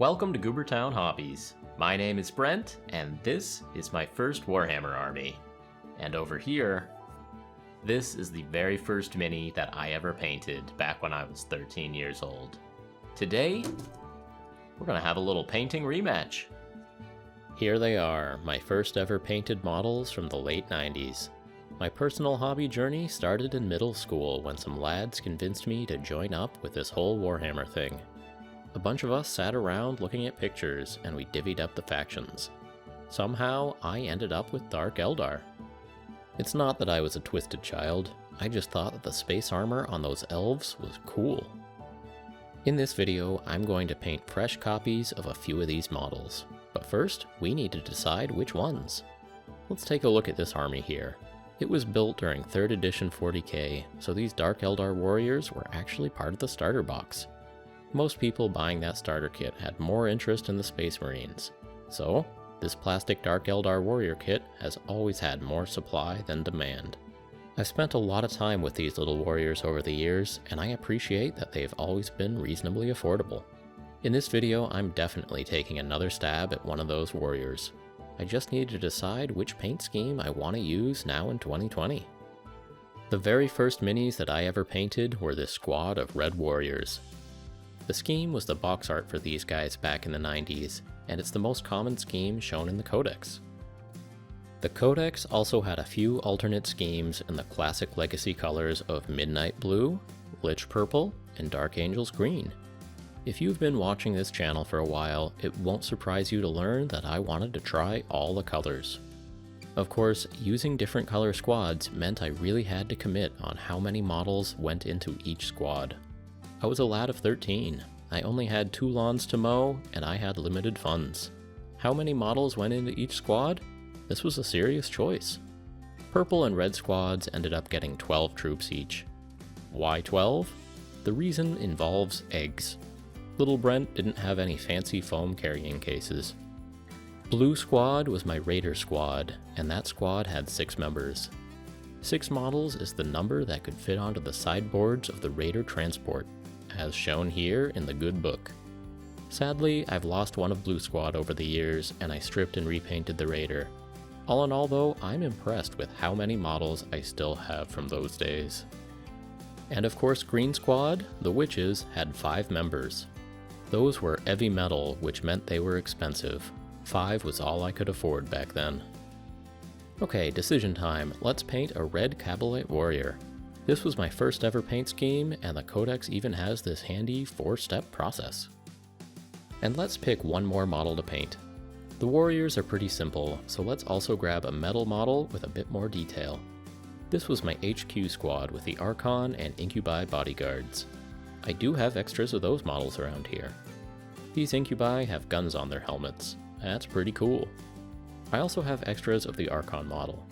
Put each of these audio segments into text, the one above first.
Welcome to Goobertown Hobbies. My name is Brent, and this is my first Warhammer army. And over here, this is the very first mini that I ever painted back when I was 13 years old. Today, we're gonna have a little painting rematch. Here they are, my first ever painted models from the late 90s. My personal hobby journey started in middle school when some lads convinced me to join up with this whole Warhammer thing. A bunch of us sat around looking at pictures and we divvied up the factions. Somehow, I ended up with Dark Eldar. It's not that I was a twisted child, I just thought that the space armor on those elves was cool. In this video, I'm going to paint fresh copies of a few of these models. But first, we need to decide which ones. Let's take a look at this army here. It was built during 3rd edition 40k, so these Dark Eldar warriors were actually part of the starter box. Most people buying that starter kit had more interest in the Space Marines. So, this plastic Dark Eldar warrior kit has always had more supply than demand. I've spent a lot of time with these little warriors over the years, and I appreciate that they've always been reasonably affordable. In this video, I'm definitely taking another stab at one of those warriors. I just need to decide which paint scheme I want to use now in 2020. The very first minis that I ever painted were this squad of red warriors. The scheme was the box art for these guys back in the 90s, and it's the most common scheme shown in the Codex. The Codex also had a few alternate schemes in the classic legacy colors of Midnight Blue, Lich Purple, and Dark Angels Green. If you've been watching this channel for a while, it won't surprise you to learn that I wanted to try all the colors. Of course, using different color squads meant I really had to commit on how many models went into each squad. I was a lad of 13. I only had 2 lawns to mow, and I had limited funds. How many models went into each squad? This was a serious choice. Purple and red squads ended up getting 12 troops each. Why 12? The reason involves eggs. Little Brent didn't have any fancy foam carrying cases. Blue squad was my raider squad, and that squad had 6 members. 6 models is the number that could fit onto the sideboards of the raider transport, as shown here in the good book. Sadly, I've lost one of Blue Squad over the years, and I stripped and repainted the raider. All in all though, I'm impressed with how many models I still have from those days. And of course Green Squad, the witches, had 5 members. Those were heavy metal, which meant they were expensive. 5 was all I could afford back then. Okay, decision time. Let's paint a red Cabalite warrior. This was my first ever paint scheme, and the Codex even has this handy 4-step process. And let's pick one more model to paint. The warriors are pretty simple, so let's also grab a metal model with a bit more detail. This was my HQ squad with the Archon and Incubi bodyguards. I do have extras of those models around here. These Incubi have guns on their helmets. That's pretty cool. I also have extras of the Archon model.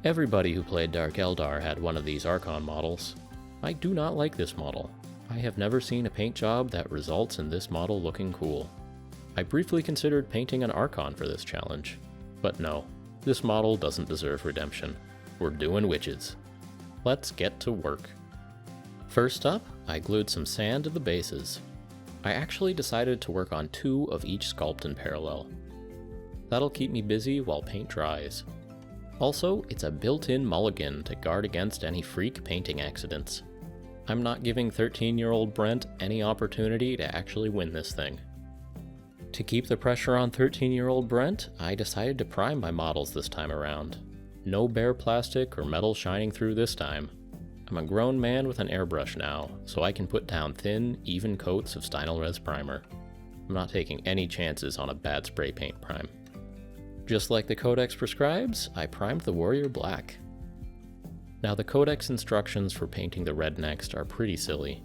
Everybody who played Dark Eldar had one of these Archon models. I do not like this model. I have never seen a paint job that results in this model looking cool. I briefly considered painting an Archon for this challenge, but no, this model doesn't deserve redemption. We're doing witches. Let's get to work. First up, I glued some sand to the bases. I actually decided to work on 2 of each sculpt in parallel. That'll keep me busy while paint dries. Also, it's a built-in mulligan to guard against any freak painting accidents. I'm not giving 13-year-old Brent any opportunity to actually win this thing. To keep the pressure on 13-year-old Brent, I decided to prime my models this time around. No bare plastic or metal shining through this time. I'm a grown man with an airbrush now, so I can put down thin, even coats of Stynylrez primer. I'm not taking any chances on a bad spray paint prime. Just like the Codex prescribes, I primed the warrior black. Now the Codex instructions for painting the red next are pretty silly.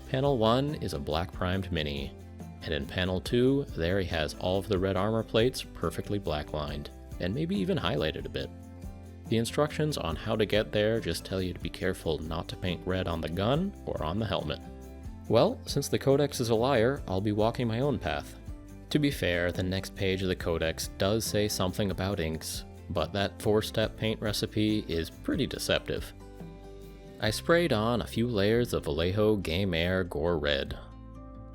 Panel 1 is a black primed mini, and in panel 2, there he has all of the red armor plates perfectly black lined, and maybe even highlighted a bit. The instructions on how to get there just tell you to be careful not to paint red on the gun or on the helmet. Well, since the Codex is a liar, I'll be walking my own path. To be fair, the next page of the Codex does say something about inks, but that 4-step paint recipe is pretty deceptive. I sprayed on a few layers of Vallejo Game Air Gore Red.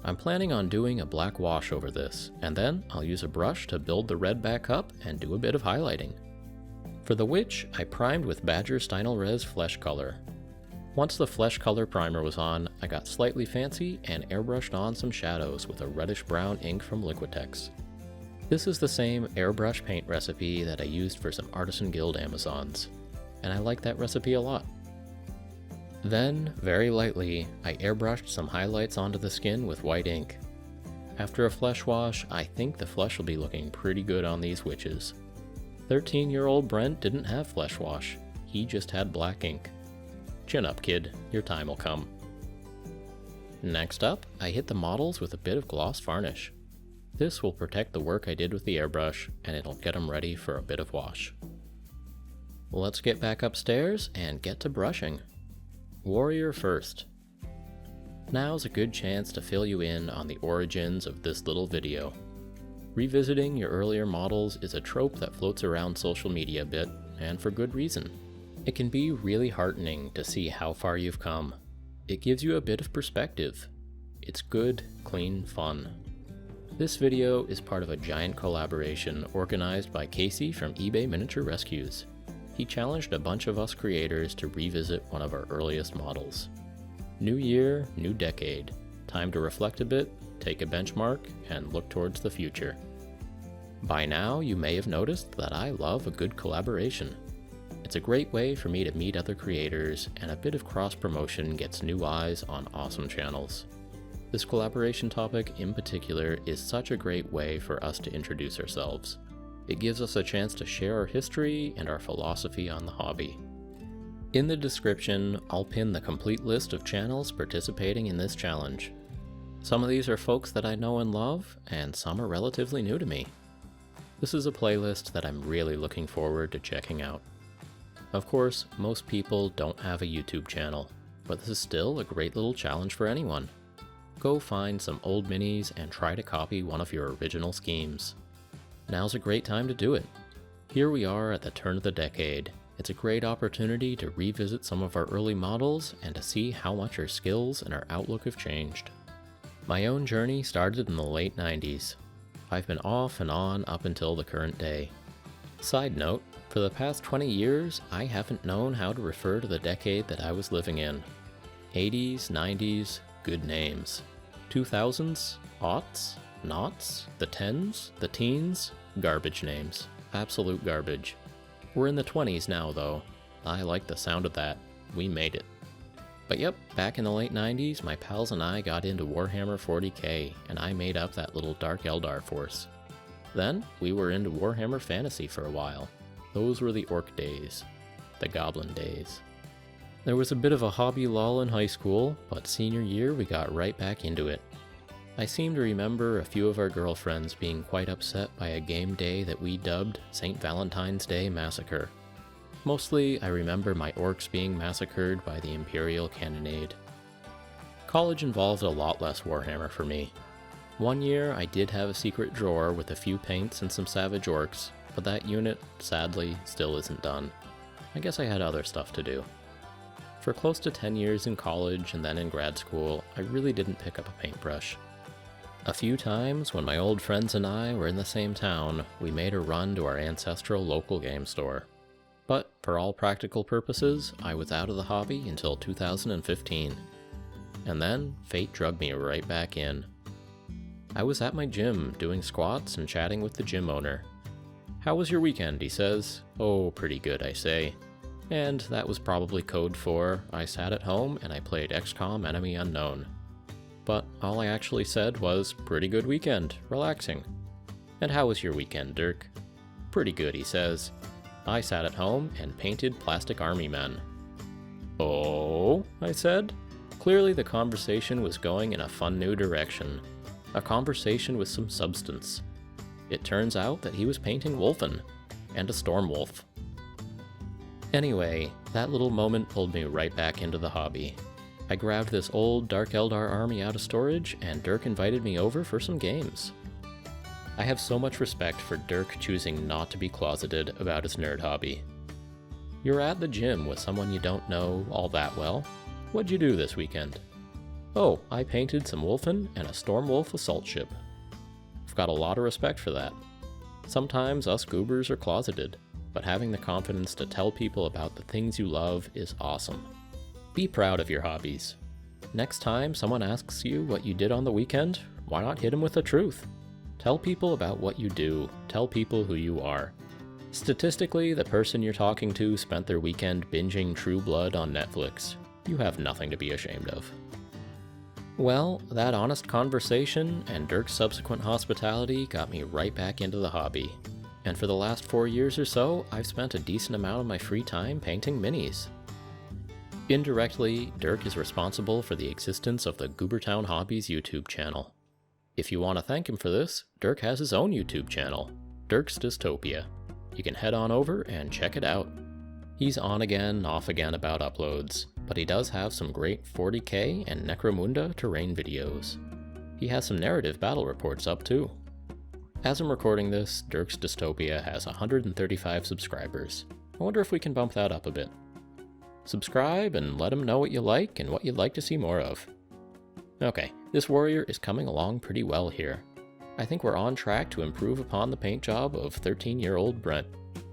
I'm planning on doing a black wash over this, and then I'll use a brush to build the red back up and do a bit of highlighting. For the witch, I primed with Badger Stynylrez Res Flesh Color. Once the Flesh Color primer was on, I got slightly fancy and airbrushed on some shadows with a reddish-brown ink from Liquitex. This is the same airbrush paint recipe that I used for some Artisan Guild Amazons, and I like that recipe a lot. Then, very lightly, I airbrushed some highlights onto the skin with white ink. After a flesh wash, I think the flesh will be looking pretty good on these witches. 13-year-old Brent didn't have flesh wash, he just had black ink. Chin up, kid, your time will come. Next up, I hit the models with a bit of gloss varnish. This will protect the work I did with the airbrush, and it'll get them ready for a bit of wash. Let's get back upstairs and get to brushing. Warrior first. Now's a good chance to fill you in on the origins of this little video. Revisiting your earlier models is a trope that floats around social media a bit, and for good reason. It can be really heartening to see how far you've come. It gives you a bit of perspective. It's good, clean fun. This video is part of a giant collaboration organized by Casey from eBay Miniature Rescues. He challenged a bunch of us creators to revisit one of our earliest models. New year, new decade. Time to reflect a bit, take a benchmark, and look towards the future. By now, you may have noticed that I love a good collaboration. It's a great way for me to meet other creators, and a bit of cross-promotion gets new eyes on awesome channels. This collaboration topic in particular is such a great way for us to introduce ourselves. It gives us a chance to share our history and our philosophy on the hobby. In the description, I'll pin the complete list of channels participating in this challenge. Some of these are folks that I know and love, and some are relatively new to me. This is a playlist that I'm really looking forward to checking out. Of course, most people don't have a YouTube channel, but this is still a great little challenge for anyone. Go find some old minis and try to copy one of your original schemes. Now's a great time to do it. Here we are at the turn of the decade. It's a great opportunity to revisit some of our early models and to see how much our skills and our outlook have changed. My own journey started in the late 90s. I've been off and on up until the current day. Side note, for the past 20 years, I haven't known how to refer to the decade that I was living in. 80s, 90s, good names. 2000s, aughts, noughts, the tens, the teens, garbage names. Absolute garbage. We're in the 20s now though. I like the sound of that. We made it. But yep, back in the late 90s, my pals and I got into Warhammer 40k, and I made up that little Dark Eldar force. Then, we were into Warhammer Fantasy for a while. Those were the orc days. The goblin days. There was a bit of a hobby lull in high school, but senior year we got right back into it. I seem to remember a few of our girlfriends being quite upset by a game day that we dubbed St. Valentine's Day Massacre. Mostly, I remember my orcs being massacred by the Imperial Cannonade. College involved a lot less Warhammer for me. One year, I did have a secret drawer with a few paints and some savage orcs, but that unit, sadly, still isn't done. I guess I had other stuff to do. For close to 10 years in college and then in grad school, I really didn't pick up a paintbrush. A few times, when my old friends and I were in the same town, we made a run to our ancestral local game store. But, for all practical purposes, I was out of the hobby until 2015. And then, fate drugged me right back in. I was at my gym, doing squats and chatting with the gym owner. "How was your weekend?" he says. "Oh, pretty good," I say. And that was probably code for, I sat at home and I played XCOM Enemy Unknown. But all I actually said was, "Pretty good weekend, relaxing." "And how was your weekend, Dirk?" "Pretty good," he says. "I sat at home and painted plastic army men." "Oh?" I said. Clearly the conversation was going in a fun new direction. A conversation with some substance. It turns out that he was painting Wolfen, and a storm wolf. Anyway, that little moment pulled me right back into the hobby. I grabbed this old Dark Eldar army out of storage, and Dirk invited me over for some games. I have so much respect for Dirk choosing not to be closeted about his nerd hobby. You're at the gym with someone you don't know all that well. What'd you do this weekend? Oh, I painted some Wolfen and a Stormwolf assault ship. I've got a lot of respect for that. Sometimes us goobers are closeted, but having the confidence to tell people about the things you love is awesome. Be proud of your hobbies. Next time someone asks you what you did on the weekend, why not hit them with the truth? Tell people about what you do. Tell people who you are. Statistically, the person you're talking to spent their weekend binging True Blood on Netflix. You have nothing to be ashamed of. Well, that honest conversation and Dirk's subsequent hospitality got me right back into the hobby. And for the last 4 years or so, I've spent a decent amount of my free time painting minis. Indirectly, Dirk is responsible for the existence of the Goobertown Hobbies YouTube channel. If you want to thank him for this, Dirk has his own YouTube channel, Dirk's Dystopia. You can head on over and check it out. He's on again, off again about uploads, but he does have some great 40k and Necromunda terrain videos. He has some narrative battle reports up too. As I'm recording this, Dirk's Dystopia has 135 subscribers. I wonder if we can bump that up a bit. Subscribe and let him know what you like and what you'd like to see more of. Okay, this warrior is coming along pretty well here. I think we're on track to improve upon the paint job of 13-year-old Brent.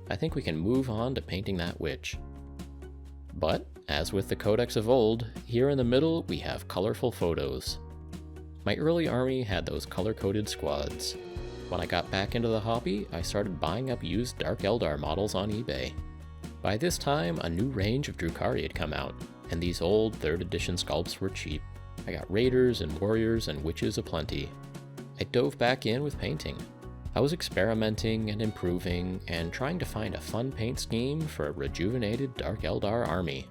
I think we can move on to painting that witch. But, as with the codex of old, here in the middle we have colorful photos. My early army had those color-coded squads. When I got back into the hobby, I started buying up used Dark Eldar models on eBay. By this time, a new range of Drukhari had come out, and these old 3rd edition sculpts were cheap. I got raiders and warriors and witches aplenty. I dove back in with painting. I was experimenting and improving and trying to find a fun paint scheme for a rejuvenated Dark Eldar army.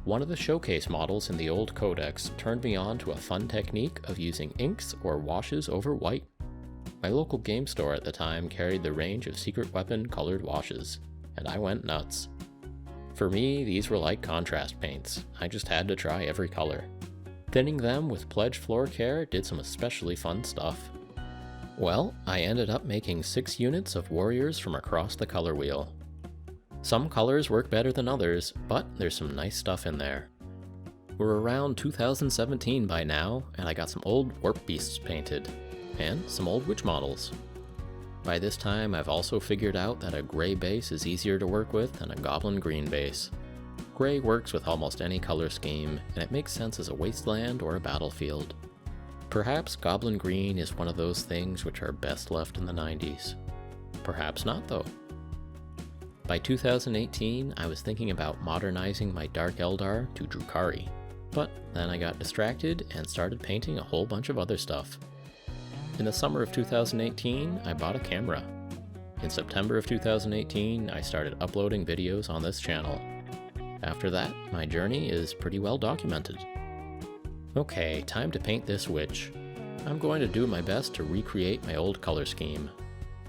One of the showcase models in the old codex turned me on to a fun technique of using inks or washes over white. My local game store at the time carried the range of secret weapon colored washes, and I went nuts. For me, these were like contrast paints. I just had to try every color. Thinning them with Pledge Floor Care did some especially fun stuff. Well, I ended up making 6 units of warriors from across the color wheel. Some colors work better than others, but there's some nice stuff in there. We're around 2017 by now, and I got some old warp beasts painted, and some old witch models. By this time, I've also figured out that a gray base is easier to work with than a goblin green base. Gray works with almost any color scheme, and it makes sense as a wasteland or a battlefield. Perhaps goblin green is one of those things which are best left in the 90s. Perhaps not, though. By 2018, I was thinking about modernizing my Dark Eldar to Drukhari, but then I got distracted and started painting a whole bunch of other stuff. In the summer of 2018, I bought a camera. In September of 2018, I started uploading videos on this channel. After that, my journey is pretty well documented. Okay, time to paint this witch. I'm going to do my best to recreate my old color scheme.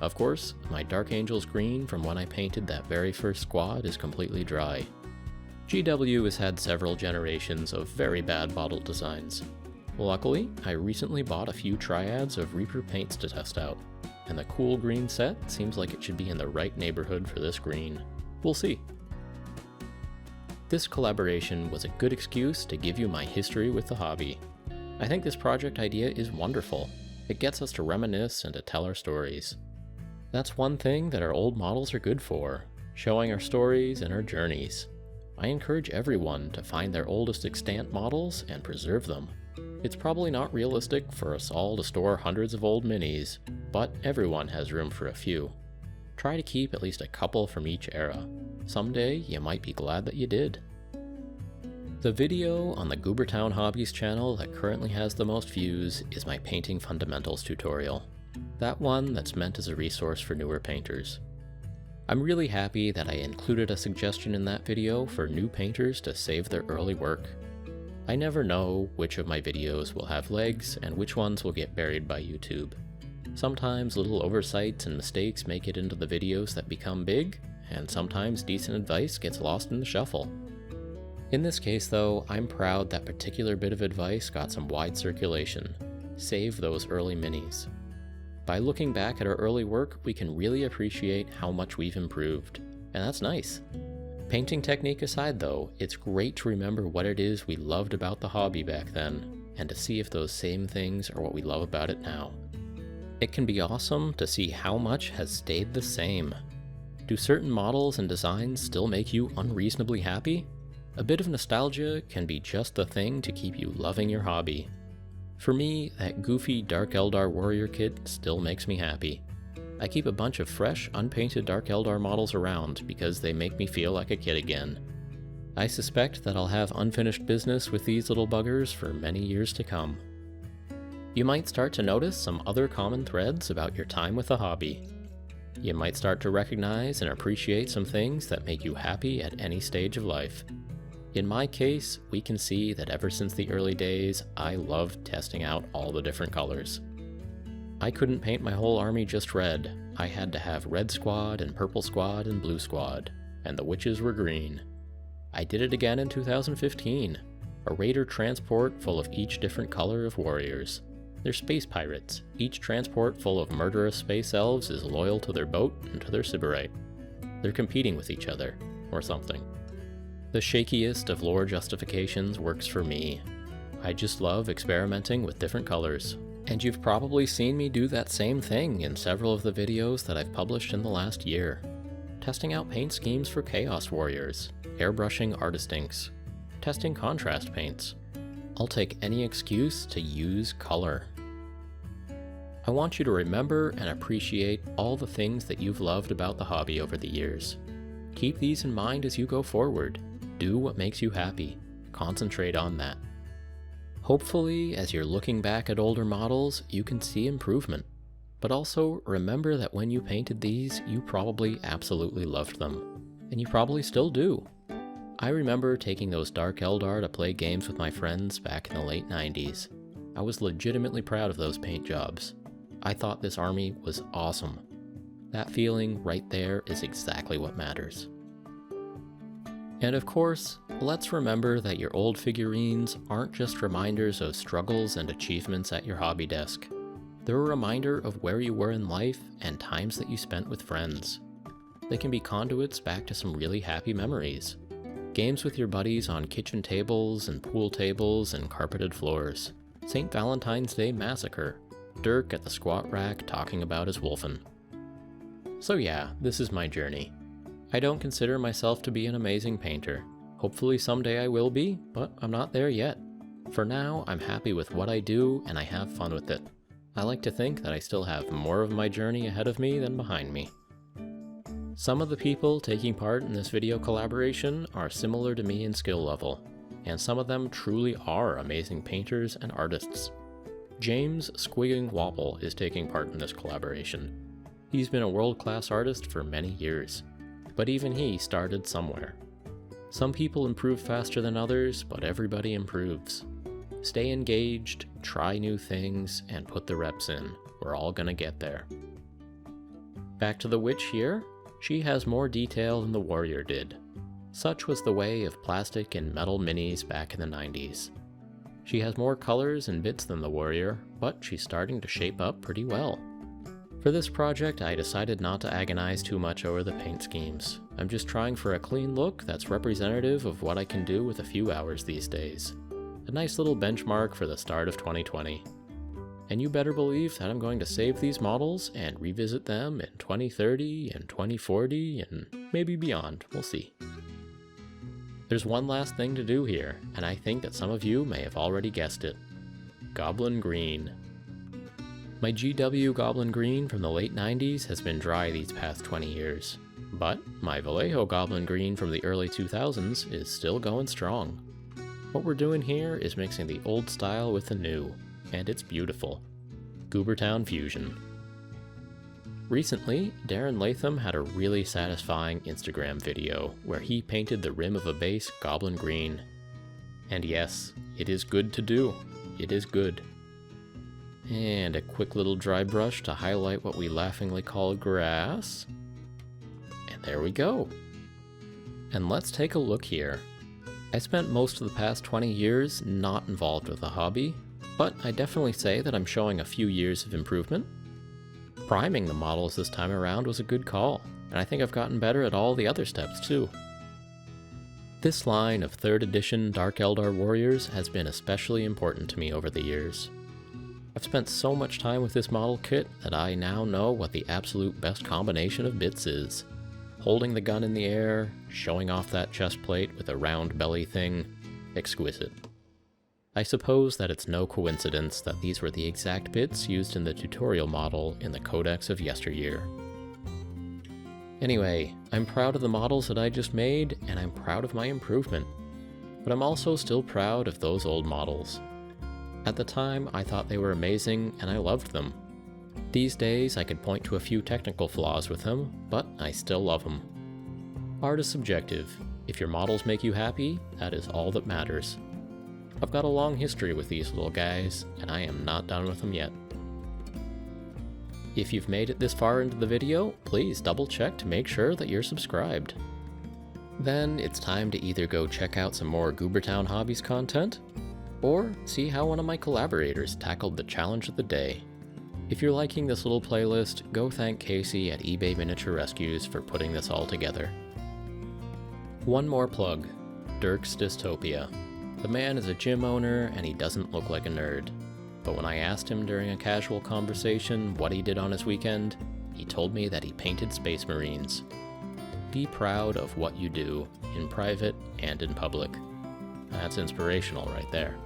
Of course, my Dark Angels green from when I painted that very first squad is completely dry. GW has had several generations of very bad bottle designs. Luckily, I recently bought a few triads of Reaper paints to test out, and the cool green set seems like it should be in the right neighborhood for this green. We'll see. This collaboration was a good excuse to give you my history with the hobby. I think this project idea is wonderful. It gets us to reminisce and to tell our stories. That's one thing that our old models are good for, showing our stories and our journeys. I encourage everyone to find their oldest extant models and preserve them. It's probably not realistic for us all to store hundreds of old minis, but everyone has room for a few. Try to keep at least a couple from each era. Someday, you might be glad that you did. The video on the Goobertown Hobbies channel that currently has the most views is my Painting Fundamentals tutorial. That one that's meant as a resource for newer painters. I'm really happy that I included a suggestion in that video for new painters to save their early work. I never know which of my videos will have legs and which ones will get buried by YouTube. Sometimes little oversights and mistakes make it into the videos that become big, and sometimes decent advice gets lost in the shuffle. In this case though, I'm proud that particular bit of advice got some wide circulation. Save those early minis. By looking back at our early work, we can really appreciate how much we've improved, and that's nice. Painting technique aside though, it's great to remember what it is we loved about the hobby back then, and to see if those same things are what we love about it now. It can be awesome to see how much has stayed the same. Do certain models and designs still make you unreasonably happy? A bit of nostalgia can be just the thing to keep you loving your hobby. For me, that goofy Dark Eldar warrior kit still makes me happy. I keep a bunch of fresh, unpainted Dark Eldar models around because they make me feel like a kid again. I suspect that I'll have unfinished business with these little buggers for many years to come. You might start to notice some other common threads about your time with the hobby. You might start to recognize and appreciate some things that make you happy at any stage of life. In my case, we can see that ever since the early days, I loved testing out all the different colors. I couldn't paint my whole army just red. I had to have red squad and purple squad and blue squad, and the witches were green. I did it again in 2015, a raider transport full of each different color of warriors. They're space pirates. Each transport full of murderous space elves is loyal to their boat and to their sybarite. They're competing with each other, or something. The shakiest of lore justifications works for me. I just love experimenting with different colors. And you've probably seen me do that same thing in several of the videos that I've published in the last year. Testing out paint schemes for Chaos Warriors, airbrushing artist inks, testing contrast paints. I'll take any excuse to use color. I want you to remember and appreciate all the things that you've loved about the hobby over the years. Keep these in mind as you go forward. Do what makes you happy. Concentrate on that. Hopefully, as you're looking back at older models, you can see improvement. But also, remember that when you painted these, you probably absolutely loved them. And you probably still do. I remember taking those Dark Eldar to play games with my friends back in the late 90s. I was legitimately proud of those paint jobs. I thought this army was awesome. That feeling right there is exactly what matters. And of course, let's remember that your old figurines aren't just reminders of struggles and achievements at your hobby desk. They're a reminder of where you were in life and times that you spent with friends. They can be conduits back to some really happy memories. Games with your buddies on kitchen tables and pool tables and carpeted floors. St. Valentine's Day Massacre. Dirk at the squat rack talking about his wolfen. So yeah, this is my journey. I don't consider myself to be an amazing painter. Hopefully someday I will be, but I'm not there yet. For now, I'm happy with what I do and I have fun with it. I like to think that I still have more of my journey ahead of me than behind me. Some of the people taking part in this video collaboration are similar to me in skill level, and some of them truly are amazing painters and artists. James Squigging Wappel is taking part in this collaboration. He's been a world-class artist for many years, but even he started somewhere. Some people improve faster than others, but everybody improves. Stay engaged, try new things, and put the reps in. We're all gonna get there. Back to the witch here. She has more detail than the warrior did. Such was the way of plastic and metal minis back in the 90s. She has more colors and bits than the warrior, but she's starting to shape up pretty well. For this project, I decided not to agonize too much over the paint schemes. I'm just trying for a clean look that's representative of what I can do with a few hours these days. A nice little benchmark for the start of 2020. And you better believe that I'm going to save these models and revisit them in 2030 and 2040 and maybe beyond. We'll see. There's one last thing to do here, and I think that some of you may have already guessed it. Goblin Green. My GW Goblin Green from the late 90s has been dry these past 20 years, but my Vallejo Goblin Green from the early 2000s is still going strong. What we're doing here is mixing the old style with the new, and it's beautiful. Goobertown Fusion. Recently, Darren Latham had a really satisfying Instagram video where he painted the rim of a base Goblin Green. And yes, it is good to do. It is good. And a quick little dry brush to highlight what we laughingly call grass. And there we go. And let's take a look here. I spent most of the past 20 years not involved with the hobby, but I definitely say that I'm showing a few years of improvement. Priming the models this time around was a good call, and I think I've gotten better at all the other steps too. This line of 3rd edition Dark Eldar warriors has been especially important to me over the years. I've spent so much time with this model kit that I now know what the absolute best combination of bits is. Holding the gun in the air, showing off that chest plate with a round belly thing, exquisite. I suppose that it's no coincidence that these were the exact bits used in the tutorial model in the Codex of yesteryear. Anyway, I'm proud of the models that I just made, and I'm proud of my improvement. But I'm also still proud of those old models. At the time, I thought they were amazing, and I loved them. These days, I could point to a few technical flaws with them, but I still love them. Art is subjective. If your models make you happy, that is all that matters. I've got a long history with these little guys, and I am not done with them yet. If you've made it this far into the video, please double check to make sure that you're subscribed. Then it's time to either go check out some more Goobertown Hobbies content, or see how one of my collaborators tackled the challenge of the day. If you're liking this little playlist, go thank Casey at eBay Miniature Rescues for putting this all together. One more plug, Dirk's Dystopia. The man is a gym owner and he doesn't look like a nerd. But when I asked him during a casual conversation what he did on his weekend, he told me that he painted Space Marines. Be proud of what you do, in private and in public. That's inspirational right there.